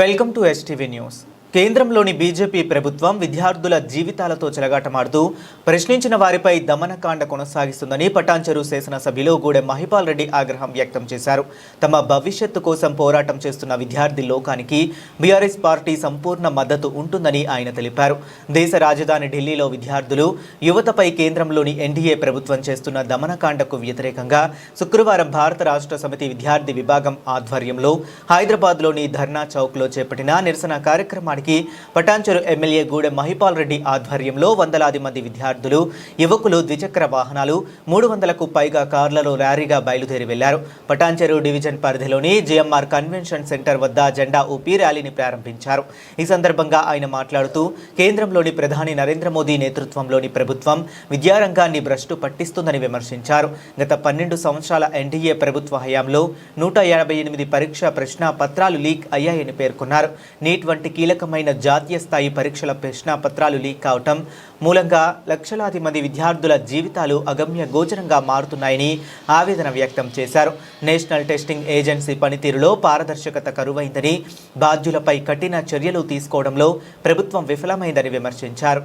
Welcome to STV news. కేంద్రంలోని BJP ప్రభుత్వం విద్యార్థుల జీవితాలతో చెలగాటమాడుతూ ప్రశ్నించిన వారిపై దమనకాండ కొనసాగిస్తుందని పటాన్చెరు శాసనసభ్యులు గూడెం మహిపాల్ రెడ్డి ఆగ్రహం వ్యక్తం చేశారు. తమ భవిష్యత్తు కోసం పోరాటం చేస్తున్న విద్యార్థి లోకానికి బీఆర్ఎస్ పార్టీ సంపూర్ణ మద్దతు ఉంటుందని ఆయన తెలిపారు. దేశ రాజధాని ఢిల్లీలో విద్యార్థులు యువతపై కేంద్రంలోని ఎన్డీఏ ప్రభుత్వం చేస్తున్న దమనకాండకు వ్యతిరేకంగా శుక్రవారం భారత రాష్ట్ర సమితి విద్యార్థి విభాగం ఆధ్వర్యంలో హైదరాబాద్లోని ధర్నా చౌక్లో చేపట్టిన నిరసన కార్యక్రమానికి పటాన్చెరు ఎమ్మెల్యే గూడెం మహిపాల్ రెడ్డి ఆధ్వర్యంలో వందలాది మంది విద్యార్థులు, యువకులు ద్విచక్ర వాహనాలు 300కు పైగా కార్లలో ర్యాలీగా బయలుదేరి వెళ్లారు. పటాన్చెరు డివిజన్ పరిధిలోని జిఎంఆర్ కన్వెన్షన్ సెంటర్ వద్ద జెండా ఊపి ర్యాలీని ప్రారంభించారు. ఈ సందర్భంగా ఆయన మాట్లాడుతూ కేంద్రంలోని ప్రధాని నరేంద్ర మోదీ నేతృత్వంలోని ప్రభుత్వం విద్యారంగాన్ని భ్రష్టు పట్టిస్తుందని విమర్శించారు. గత 12 సంవత్సరాల ఎన్డీఏ ప్రభుత్వ హయాంలో 188 పరీక్ష ప్రశ్న పత్రాలు లీక్ అయ్యాయని పేర్కొన్నారు. నీట్ వంటి కీలకమైన జాతీయ స్థాయి పరీక్షల ప్రశ్న పత్రాలు లీక్ కావటం మూలంగా లక్షలాది మంది విద్యార్థుల జీవితాలు అగమ్య గోచరంగా మారుతున్నాయని ఆవేదన వ్యక్తం చేశారు. నేషనల్ టెస్టింగ్ ఏజెన్సీ పనితీరులో పారదర్శకత కరువైందని, బాధ్యులపై కఠిన చర్యలు తీసుకోవడంలో ప్రభుత్వం విఫలమైందని విమర్శించారు.